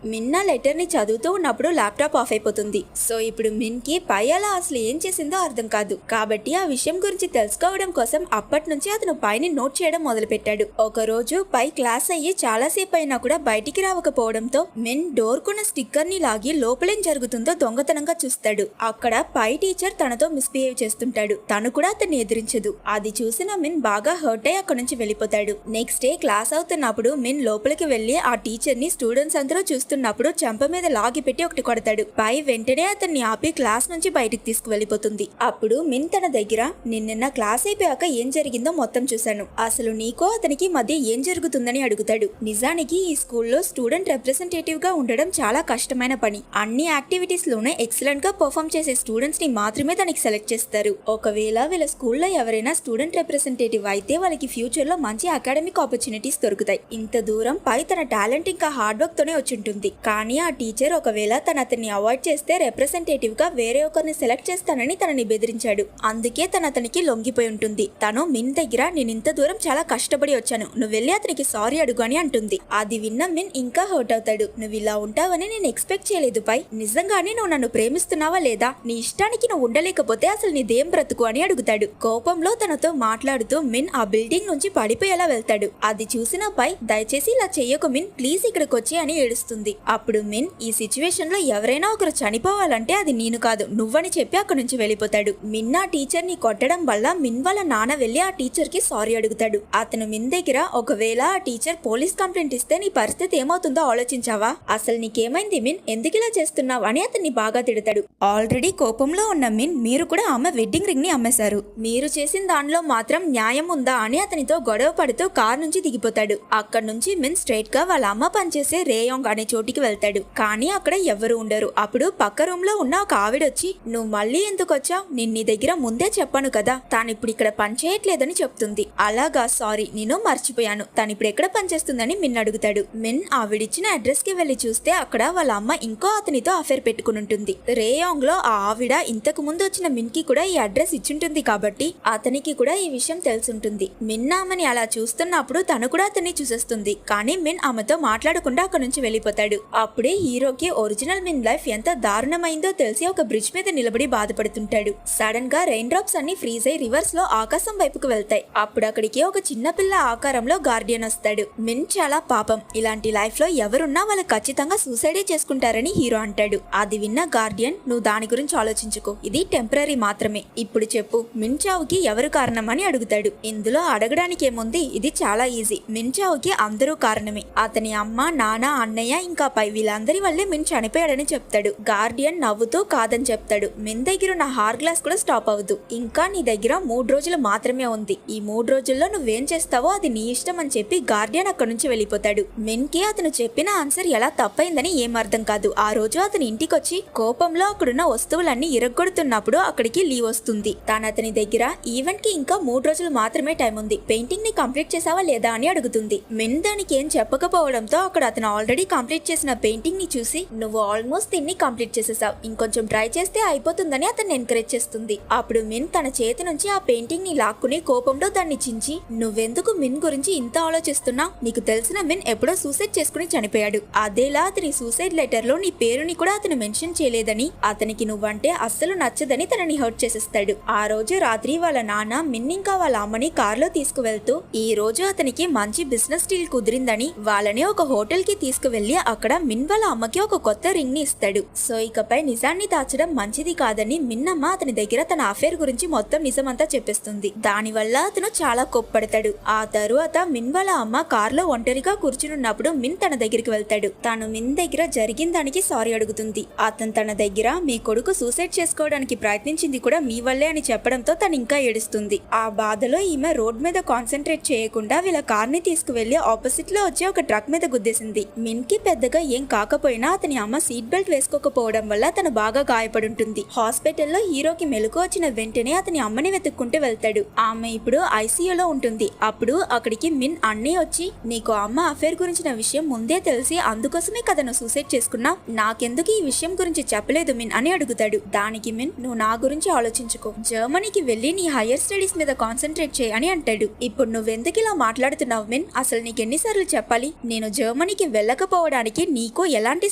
మిన్ నా లెటర్ ని చదువుతూ ఉన్నప్పుడు ల్యాప్టాప్ ఆఫ్ అయిపోతుంది. సో ఇప్పుడు మిన్ కి పై అలా అసలు ఏం చేసిందో అర్థం కాదు. కాబట్టి ఆ విషయం గురించి తెలుసుకోవడం కోసం అప్పటి నుంచి అతను పైని నోట్ చేయడం మొదలు పెట్టాడు. ఒక రోజు పై క్లాస్ అయ్యి చాలాసేపు అయినా కూడా బయటికి రావకపోవడంతో మిన్ డోర్ కున్న స్టిక్కర్ ని లాగి లోపలేం జరుగుతుందో దొంగతనంగా చూస్తాడు. అక్కడ పై టీచర్ తనతో మిస్బిహేవ్ చేస్తుంటాడు. తను కూడా అతన్ని ఎదిరించదు. అది చూసిన మిన్ బాగా హర్ట్ అయ్యి అక్కడి నుంచి వెళ్ళిపోతాడు. నెక్స్ట్ డే క్లాస్ అవుతున్నప్పుడు మిన్ లోపలికి వెళ్లి ఆ టీచర్ ని స్టూడెంట్స్ అందరూ చూస్తున్నప్పుడు చెంప మీద లాగి పెట్టి ఒకటి కొడతాడు. పై వెంటనే అతన్ని ఆపి క్లాస్ నుంచి బయటికి తీసుకువెళ్లిపోతుంది. అప్పుడు మిన్ తన దగ్గర, నిన్న క్లాస్ అయిపోయాక ఏం జరిగిందో మొత్తం చూశాను, అసలు నీకో అతనికి మధ్య ఏం జరుగుతుందని అడుగుతాడు. నిజానికి ఈ స్కూల్లో స్టూడెంట్ రిప్రజెంటేటివ్ గా ఉండడం చాలా కష్టమైన పని. అన్ని యాక్టివిటీస్ లోనే ఎక్సలెంట్ గా పర్ఫామ్ చేసే స్టూడెంట్స్ ని మాత్రమే దానికి సెలెక్ట్ చేస్తారు. ఒకవేళ వీళ్ళ స్కూల్లో ఎవరైనా స్టూడెంట్ రిప్రజెంటేటివ్ అయితే వాళ్ళకి ఫ్యూచర్ లో మంచి అకాడమిక్ ఆపర్చునిటీస్ దొరుకుతాయి. ఇంత దూరం పై తన టాలెంట్ ఇంకా హార్డ్ వర్క్ తోనే వచ్చింటుంది. కానీ ఆ టీచర్ ఒకవేళ అతన్ని అవాయిడ్ చేస్తే రిప్రజెంటేటివ్ గా వేరే ఒకరిని సెలెక్ట్ చేస్తానని తనని బెదిరించాడు. అందుకే అతనికి లొంగిపోయి ఉంటుంది. తను మిన్ దగ్గర, నేను ఇంత దూరం చాలా కష్టపడి వచ్చాను, నువ్వు వెళ్ళి అతనికి సారీ అడుగు అని అంటుంది. అది విన్న మిన్ ఇంకా హర్ట్ అవుతాడు. నువ్వు ఇలా ఉంటావని నేను ఎక్స్పెక్ట్ చేయలేదు పై. నిజంగానే నువ్వు నన్ను ప్రేమిస్తున్నావా లేదా? నీ ఇష్టానికి నువ్వు ఉండలేకపోతే అసలు నీదేం బ్రతుకు అని అడుగుతాడు. కోపంలో తనతో మాట్లాడుతూ మిన్ ఆ బిల్డింగ్ నుంచి పడిపోయేలా వెళ్తాడు. అది చూసిన పై, దయచేసి ఇలా చెయ్యకు మిన్, ప్లీజ్ ఇక్కడికి వచ్చి అని ఏడుస్తుంది. అప్పుడు మిన్, ఈ సిచ్యువేషన్ లో ఎవరైనా ఒకరు చనిపోవాలంటే అది నేను కాదు నువ్వని చెప్పి అక్కడి నుంచి వెళ్ళిపోతాడు. మిన్ ఆ టీచర్ ని కొట్టడం వల్ల మిన్ వాళ్ళ నాన్న వెళ్లి ఆ టీచర్ కి సారీ అడుగుతాడు. అతను మిన్ దగ్గర, ఒకవేళ ఆ టీచర్ పోలీస్ కంప్లైంట్ ఇస్తే నీ పరిస్థితి ఏమవుతుందో ఆలోచించావా? అసలు నీకేమైంది మిన్, ఎందుకు ఇలా చేస్తున్నావు అని అతన్ని బాగా తిడతాడు. ఆల్రెడీ కోపంలో ఉన్న మిన్, మీరు కూడా ఆమె వెడ్డింగ్ రింగ్ ని అమ్మేశారు, మీరు చేసిన దానిలో మాత్రం న్యాయం ఉందా అని అతనితో గొడవ పడుతూ కార్ నుంచి దిగిపోతాడు. అక్కడ నుంచి మిన్ స్ట్రైట్ గా వాళ్ళ అమ్మ పనిచేసే రేయోంగ్ అనే చోటికి వెళ్తాడు. కానీ అక్కడ ఎవరు ఉండరు. అప్పుడు పక్క రూమ్ లో ఉన్న ఒక ఆవిడొచ్చి, నువ్వు మళ్ళీ ఎందుకు వచ్చావు, నేను నీ దగ్గర ముందే చెప్పాను కదా, తాను ఇప్పుడు ఇక్కడ పనిచేయట్లేదని చెప్తుంది. అలాగా, సారీ నేను మర్చిపోయాను, తను ఇప్పుడు ఎక్కడ పనిచేస్తుందని మిన్ అడుగుతాడు. మిన్ ఆవిడిచ్చిన అడ్రస్ కి వెళ్లి చూస్తే అక్కడ వాళ్ళ అమ్మ ఇంకో అతనితో అఫేర్ పెట్టుకుని ఉంటుంది. రేయోంగ్ లో ఆ ఆవిడ ఇంతకు ముందు వచ్చిన మిన్ కి కూడా ఈ అడ్రస్ ఇచ్చుంటుంది కాబట్టి అతనికి కూడా ఈ విషయం తెలుసుంటుంది. మిన్ ఆమెని అలా చూస్తున్నప్పుడు తను కూడా అతన్ని చూసేస్తుంది. కానీ మిన్ ఆమెతో మాట్లాడకుండా అక్కడ నుంచి వెళ్ళిపోతాడు. అప్పుడే హీరోకి ఒరిజినల్ మిన్ లైఫ్ ఎంత దారుణమైందో తెలిసి ఒక బ్రిడ్జ్ మీద నిలబడి బాధపడుతుంటాడు. సడన్ గా రెయిన్ డ్రాప్స్ అన్ని ఫ్రీజ్ అయి రివర్స్ లో ఆకాశం వైపుకు వెళ్తాయి. అప్పుడు అక్కడికి ఒక చిన్న పిల్ల ఆకారంలో గార్డియన్ వస్తాడు. మిన్ చాలా పాపం, ఇలాంటి లైఫ్ లో ఎవరున్నా వాళ్ళు ఖచ్చితంగా సూసైడే చేసుకుంటారని హీరో అంటాడు. అది విన్న గార్డియన్, నువ్వు దాని గురించి ఆలోచించుకో, ఇది టెంపరీ మాత్రమే, ఇప్పుడు చెప్పు మిన్ చావుకి ఎవరు కారణం అని అడుగుతాడు. ఇందులో అడగడానికి ఏముంది, ఇది చాలా ఈజీ. మిన్ చావుకి అందరూ కారణమే. అతని అమ్మ, నాన్న, అన్నయ్య ఇంకా పై వీళ్ళందరి వల్లే మిన్ చనిపోయాడని చెప్తాడు. గార్డియన్ నవ్వుతూ కాదని చెప్తాడు. మిన్ దగ్గర ఉన్న హార్ గ్లాస్ కూడా స్టాప్ అవ్వదు. ఇంకా నీ దగ్గర 3 రోజులు మాత్రమే ఉంది, ఈ 3 రోజుల్లో నువ్వేం చేస్తావో అది నీ ఇష్టం అని చెప్పి గార్డియన్ అక్కడి నుంచి వెళ్ళిపోతాడు. మిన్ కి అతను చెప్పిన ఆన్సర్ ఎలా తప్పైందని ఏం అర్థం కాదు. ఆ రోజు అతని ఇంటికొచ్చి కోపంలో అక్కడున్న వస్తువులన్నీ ఇరగొడుతున్నప్పుడు అక్కడికి లీవ్ వస్తుంది. తాను అతని దగ్గర, ఈవెంట్ కి ఇంకా 3 రోజులు మాత్రమే టైం ఉంది, పెయింటింగ్ ని కంప్లీట్ చేసావా లేదా అని అడుగుతుంది. మిన్ దానికి ఏం చెప్పకపోవడంతో అక్కడ అతను ఆల్రెడీ కంప్లీట్ చేసిన పెయింటింగ్ ని చూసి, నువ్వు ఆల్మోస్ట్ దీన్ని కంప్లీట్ చేసేసావు, ఇంకొంచెం ట్రై చేస్తే అయిపోతుందని అతన్ని ఎంకరేజ్ చేస్తుంది. అప్పుడు మిన్ తన చేతి నుంచి ఆ పెయింటింగ్ ని లాక్కుని కోపంలో దాన్ని చించి, నువ్వెందుకు మిన్ గురించి ఇంత ఆలోచిస్తున్నావు, నీకు తెలిసిన మిన్ ఎప్పుడో సూసైడ్ చేసుకుని చనిపోయాడు, అదేలా అతని సూసైడ్ లెటర్ లో నీ పేరుని కూడా అతను మెన్షన్ చేయలేదని, అతనికి నువ్వంటే అస్సలు నచ్చదని తనని హర్ట్ చేసేస్తాడు. ఆ రోజు రాత్రి వాళ్ళ నాన్న మిన్ ఇంకా వాళ్ళ అమ్మని కారులో తీసుకువెళ్తూ, ఈ రోజు అతనికి మంచి బిజినెస్ డీల్ కుదిరిందని వాళ్ళని ఒక హోటల్ కి తీసుకువెళ్లి అక్కడ మిన్ వాళ్ళ అమ్మకి ఒక కొత్త రింగ్ ని ఇస్తాడు. సో ఇకపై నిజాన్ని దాచడం మంచిది కాదని మిన్నమ్మ అతని దగ్గర తన అఫేర్ గురించి మొత్తం నిజమంతా చెప్పేస్తుంది. దానివల్ల అతను చాలా కోప్పడతాడు. ఆ తరువాత మిన్ వాళ్ళ అమ్మ కారులో ఒంటరిగా కూర్చున్నప్పుడు మిన్ తన దగ్గరికి వెళ్తాడు. తాను మిన్ దగ్గర జరిగిన దానికి సారీ అడుగుతుంది. అతను తన దగ్గర, మీ కొడుకు సూసైడ్ చేసుకోవడానికి ప్రయత్నించింది కూడా మీ వల్లే అని చెప్పడంతో తను ఇంకా ఏడుస్తుంది. ఆ బాధలో ఈమె రోడ్ మీద కాన్సన్ట్రేట్ చేయకుండా వీళ్ళ కార్ని తీసుకు తీసుకువెళ్లి ఆపోజిట్ లో వచ్చే ఒక ట్రక్ మీద గుద్దేసింది. మిన్ కి పెద్దగా ఏం కాకపోయినా అతని అమ్మ సీట్ బెల్ట్ వేసుకోకపోవడం వల్ల తను బాగా గాయపడుంటుంది. హాస్పిటల్లో హీరోకి మెలకు వచ్చిన వెంటనే అతని అమ్మని వెతుక్కుంటూ వెళ్తాడు. ఆమె ఇప్పుడు ఐసీయూలో ఉంటుంది. అప్పుడు అక్కడికి మిన్ అన్నయ్య వచ్చి, నీకు అమ్మ అఫేర్ గురించిన విషయం ముందే తెలిసి అందుకోసమే కదా నువ్వు సూసైడ్ చేసుకున్నా, నాకెందుకు ఈ విషయం గురించి చెప్పలేదు మిన్ అని అడుగుతాడు. దానికి మిన్, నువ్వు నా గురించి ఆలోచించుకో, జర్మనీకి వెళ్లి నీ హైయర్ స్టడీస్ మీద కాన్సన్ట్రేట్ చేయి అని అంటాడు. ఇప్పుడు నువ్వెందుకు ఇలా మాట్లాడుతున్నావు మిన్, అసలు నీకెన్నిసార్లు చెప్పాలి, నేను జర్మనీకి వెళ్ళకపోవడానికి నీకు ఎలాంటి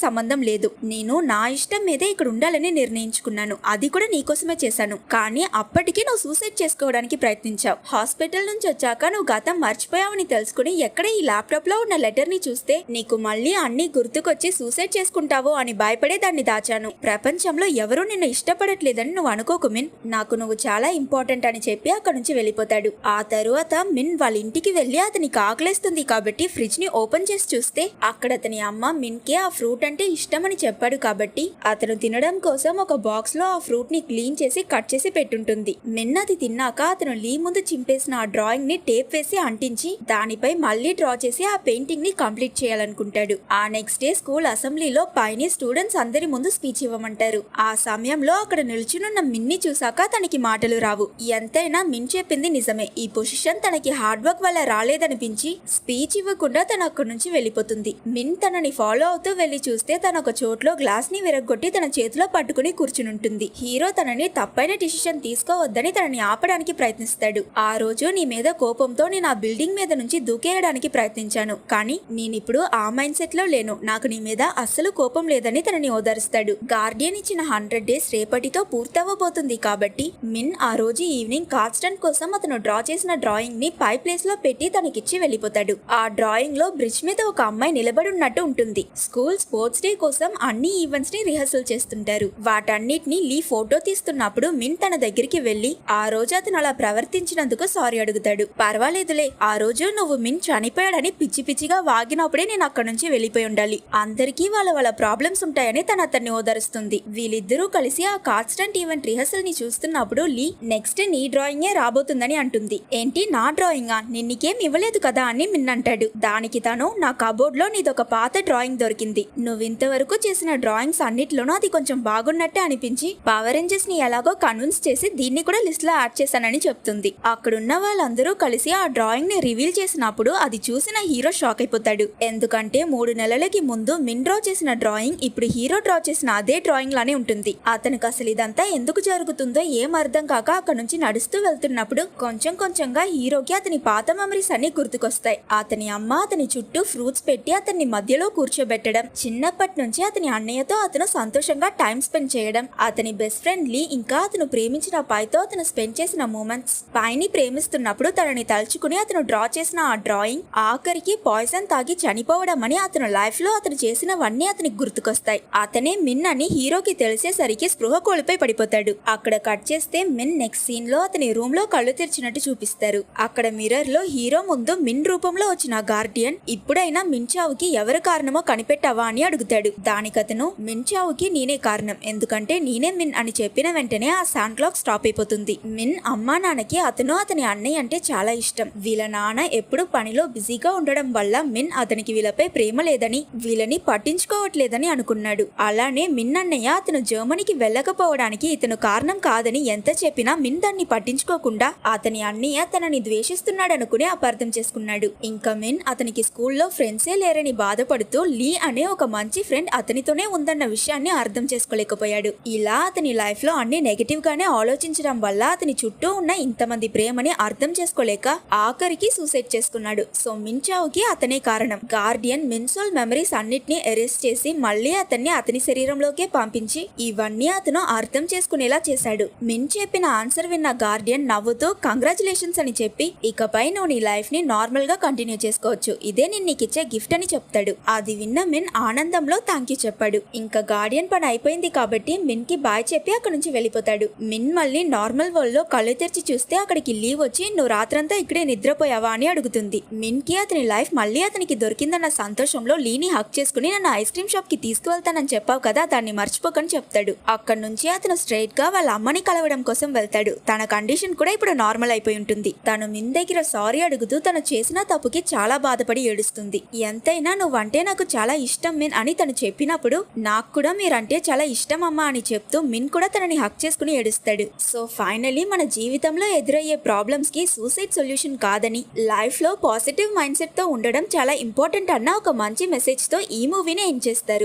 సంబంధం లేదు. నేను నా ఇష్టం మీదే ఇక్కడ ఉండాలని నిర్ణయించుకున్నాను. అది కూడా నీకోసమే చేశాను. కానీ అప్పటికి నువ్వు సూసైడ్ చేసుకోవడానికి ప్రయత్నించావు. హాస్పిటల్ నుంచి వచ్చాక నువ్వు గతం మర్చిపోయావని తెలుసుకుని ఎక్కడ ఈ ల్యాప్టాప్ లో ఉన్న లెటర్ ని చూస్తే నీకు మళ్ళీ అన్ని గుర్తుకొచ్చి సూసైడ్ చేసుకుంటావో అని భయపడే దాన్ని దాచాను. ప్రపంచంలో ఎవరూ నిన్ను ఇష్టపడట్లేదని నువ్వు అనుకోకు మిన్, నాకు నువ్వు చాలా ఇంపార్టెంట్ అని చెప్పి అక్కడ నుంచి వెళ్ళిపోతాడు. ఆ తరువాత మిన్ వాళ్ళ ఇంటికి వెళ్లి అతనికి ఆకలేస్తుంది కాబట్టి ఫ్రిడ్జ్ ని ఓపెన్ చేసి చూస్తే అక్కడ అతని అమ్మ మిన్ కి ఆ ఫ్రూట్ అంటే ఇష్టమని చెప్పాడు కాబట్టి అతను తినడం కోసం ఒక బాక్స్ లో ఆ ఫ్రూట్ ని క్లీన్ చేసి కట్ చేసి పెట్టుంటుంది. మిన్ అది తిన్నాక అతను లీ ముందు చింపేసిన ఆ డ్రాయింగ్ ని టేప్ వేసి అంటించి దానిపై మళ్ళీ డ్రా చేసి ఆ పెయింటింగ్ ని కంప్లీట్ చేయాలనుకుంటాడు. ఆ నెక్స్ట్ డే స్కూల్ అసెంబ్లీలో పైని స్టూడెంట్స్ అందరి ముందు స్పీచ్ ఇవ్వమంటారు. ఆ సమయంలో అక్కడ నిల్చునున్న మిన్ ని చూసాక తనకి మాటలు రావు. ఎంతైనా మిన్ చెప్పింది నిజమే, ఈ పొజిషన్ తనకి హార్డ్ వర్క్ వల్ల రాలేదనిపించి స్పీచ్ ఇవ్వకుండా తన అక్కడి నుంచి వెళ్ళిపోతుంది. మిన్ తనని ఫాలో అవుతూ వెళ్లి చూస్తే తన ఒక చోట్లో గ్లాస్ ని విరగ్గొట్టి తన చేతిలో పట్టుకుని కూర్చునుంటుంది. హీరో తనని తప్పైన డిసిషన్ తీసుకోవద్దని తనని ఆపడానికి ప్రయత్నిస్తాడు. ఆ రోజు నీ మీద కోపంతో నేను ఆ బిల్డింగ్ మీద నుంచి దూకేయడానికి ప్రయత్నించాను, కానీ నేనిప్పుడు ఆ మైండ్ సెట్ లో లేను, నాకు నీ మీద అస్సలు కోపం లేదని తనని ఓదారుస్తాడు. గార్డియన్ ఇచ్చిన 100 డేస్ రేపటితో పూర్తవ్వబోతుంది కాబట్టి మిన్ ఆ రోజు ఈవినింగ్ కాన్స్టెంట్ కోసం అతను డ్రా చేసిన డ్రాయింగ్ ని పై ప్లేస్ లో పెట్టి తనకిచ్చి వెళ్ళిపోతాడు. ఆ డ్రాయింగ్ లో బ్రిడ్జ్ మీద ఒక అమ్మాయి నిలబడి ఉన్నట్టు ఉంటుంది. స్కూల్ స్పోర్ట్స్ డే కోసం అన్ని ఈవెంట్స్ ని రిహర్సల్ చేస్తుంటారు. వాటన్నిటిని లీ ఫోటో తీస్తున్నప్పుడు మిన్ తన దగ్గరికి వెళ్లి ఆ రోజు అతను అలా ప్రవర్తించినందుకు సారీ అడుగుతాడు. పర్వాలేదులే, ఆ రోజు నువ్వు మిన్ చనిపోయాడని పిచ్చి పిచ్చిగా వాగినప్పుడే నేను అక్కడి నుంచి వెళ్ళిపోయి ఉండాలి, అందరికీ వాళ్ళ ప్రాబ్లమ్స్ ఉంటాయని తను అతన్ని ఓదరుస్తుంది. వీళ్ళిద్దరూ కలిసి ఆ కాన్స్టెంట్ ఈవెంట్ రిహర్సల్ ని చూస్తున్నప్పుడు లీ నెక్స్ట్ నీ డ్రాయింగే రాబోతుందని అంటుంది. ఏంటి నా డ్రాయింగా, నిన్నికేం ఇవ్వలేదు కదా అని మిన్ అంటాడు. దానికి తను, నా కబోర్డ్ లో నీదొక పాత డ్రాయింగ్ దొరికింది, నువ్వు ఇంతవరకు చేసిన డ్రాయింగ్స్ అన్నిట్లోనూ అది కొంచెం బాగున్నట్టే అనిపించి పవర్ రేంజర్స్ ని ఎలాగో కన్విన్స్ చేసి దీన్ని కూడా లిస్ట్ లో యాడ్ చేశానని చెప్తుంది. అక్కడున్న వాళ్ళందరూ కలిసి ఆ డ్రాయింగ్ ని రివీల్ చేసినప్పుడు అది చూసిన హీరో షాక్ అయిపోతాడు. ఎందుకంటే 3 నెలలకి ముందు మిన్ డ్రా చేసిన డ్రాయింగ్ ఇప్పుడు హీరో డ్రా చేసిన అదే డ్రాయింగ్ లానే ఉంటుంది. అతనికి అసలు ఇదంతా ఎందుకు జరుగుతుందో ఏం అర్థం కాక అక్కడ నుంచి నడుస్తూ వెళ్తున్నప్పుడు కొంచెం కొంచెంగా హీరోకి అతని పాత మెమరీస్ అన్ని గుర్తుకొస్తాయి. అతని అమ్మ అతని చుట్టూ ఫ్రూట్స్ పెట్టి అతన్ని మధ్యలో కూర్చోబెట్టడం, చిన్నప్పటి నుంచి అతని అన్నయ్యతో అతను సంతోషంగా టైం స్పెండ్ చేయడం, అతని బెస్ట్ ఫ్రెండ్ లీ ఇంకా అతను ప్రేమించిన పైతో అతను స్పెండ్ చేసిన మూమెంట్స్, పైని ప్రేమిస్తున్నప్పుడు తనని తలుచుకుని అతను డ్రా చేసిన ఆ డ్రాయింగ్, ఆఖరికి పాయిజన్ తాగి చనిపోవడం అని అతను లైఫ్ లో అతను చేసినవన్నీ అతనికి గుర్తుకొస్తాయి. అతనే మిన్ అని హీరోకి తెలిసేసరికి స్పృహ కోల్పోయి పడిపోతాడు. అక్కడ కట్ చేస్తే మిన్ నెక్స్ట్ సీన్ లో అతని రూమ్ లో కళ్ళు తెరిచినట్టు చూపిస్తారు. అక్కడ మిర్రర్ లో హీరో ముందు మిన్ రూపంలో వచ్చిన గార్డియన్, ఇప్పుడైనా మిన్ చావుకి ఎవరు కారణమో కనిపెట్టావా అని అడుగుతాడు. దానికతను, మిన్ చావుకి నేనే కారణం, ఎందుకంటే నేనే మిన్ అని చెప్పిన వెంటనే ఆ సౌండ్ క్లాక్ స్టాప్ అయిపోతుంది. మిన్ అమ్మా నాన్నకి అతను అతని అన్నయ్య అంటే చాలా ఇష్టం. వీళ్ళ నాన్న ఎప్పుడు పనిలో బిజీగా ఉండడం వల్ల మిన్ అతనికి వీళ్ళపై ప్రేమ లేదని, వీళ్ళని పట్టించుకోవట్లేదని అనుకున్నాడు. అలానే మిన్ అన్నయ్య అతను జర్మనీకి వెళ్ళకపోవడానికి ఇతను కారణం కాదని ఎంత చెప్పినా మిన్ దాన్ని పట్టించుకోకుండా అతని అన్నయ్య తనని ద్వేషిస్తున్నాడనుకుని అపార్థం చేసుకున్నాడు. ఇంకా మిన్ అతనికి స్కూల్లో ఫ్రెండ్సే లేరని బాధపడుతూ లీ అనే ఒక మంచి ఫ్రెండ్ అతనితోనే ఉందన్న విషయాన్ని అర్థం చేసుకోలేకపోయాడు. ఇలా అతని లైఫ్ లో అన్ని నెగటివ్ గానే ఆలోచించడం వల్ల అతని చుట్టూ ఉన్న ఇంతమంది ప్రేమని అర్థం చేసుకోలేక ఆఖరికి సూసైడ్ చేసుకున్నాడు. సో మిన్ చావుకి అతనే కారణం. గార్డియన్ మిన్ సోల్ మెమరీస్ అన్నిటిని ఎరేస్ చేసి మళ్ళీ అతన్ని అతని శరీరంలోకే పంపించి ఇవన్నీ అతను అర్థం చేసుకునేలా చేశాడు. మిన్ చెప్పిన ఆన్సర్ విన్న గార్డియన్ నవ్వుతూ కంగ్రాచులేషన్స్ అని చెప్పి ఇకపై నువ్వు నీ లైఫ్ ని నార్మల్ గా కంటిన్యూ చేసుకోవచ్చు, ఇదే నేను నీకిచ్చే గిఫ్ట్ అని చెప్తాడు. అది విన్న మిన్ ఆనందంలో థ్యాంక్ యూ చెప్పాడు. ఇంకా గార్డియన్ పని అయిపోయింది కాబట్టి మిన్ కి బాయ్ చెప్పి అక్కడ నుంచి వెళ్ళిపోతాడు. మిన్ మళ్ళీ నార్మల్ వరల్డ్ లో కళ్ళు తెరిచి చూస్తే అక్కడికి లీవ్ వచ్చి నువ్వు రాత్రంతా ఇక్కడే నిద్రపోయావా అని అడుగుతుంది. మిన్ కి అతని లైఫ్ మళ్ళీ అతనికి దొరికిందన్న సంతోషంలో లీని హక్ చేసుకుని నన్ను ఐస్ క్రీమ్ షాప్ కి తీసుకువెళ్తానని చెప్పావు కదా, దాన్ని మర్చిపోకని చెప్తాడు. అక్కడ నుంచి అతను స్ట్రైట్ గా వాళ్ళ అమ్మని కలవడం కోసం వెళ్తాడు. తన కండిషన్ కూడా ఇప్పుడు నార్మల్ అయిపోయి ఉంటుంది. తను మిన్ దగ్గర సారీ అడుగుతూ తను చేసిన తప్పుకి చాలా బాధపడి ఏడుస్తుంది. ఎంతైనా నువ్వంటే నాకు చాలా ఇష్టం మిన్ అని తను చెప్పినప్పుడు నాకు కూడా మీరంటే చాలా ఇష్టం అమ్మా అని చెప్తూ మిన్ కూడా తనని హక్ చేసుకుని ఏడుస్తాడు. సో ఫైనలీ మన జీవితంలో ఎదురయ్యే ప్రాబ్లమ్స్ కి సూసైడ్ సొల్యూషన్ కాదని, లైఫ్ లో పాజిటివ్ మైండ్ సెట్ తో ఉండడం చాలా ఇంపార్టెంట్ అన్న ఒక మంచి మెసేజ్ తో ఈ మూవీని ఎండ్ చేస్తారు.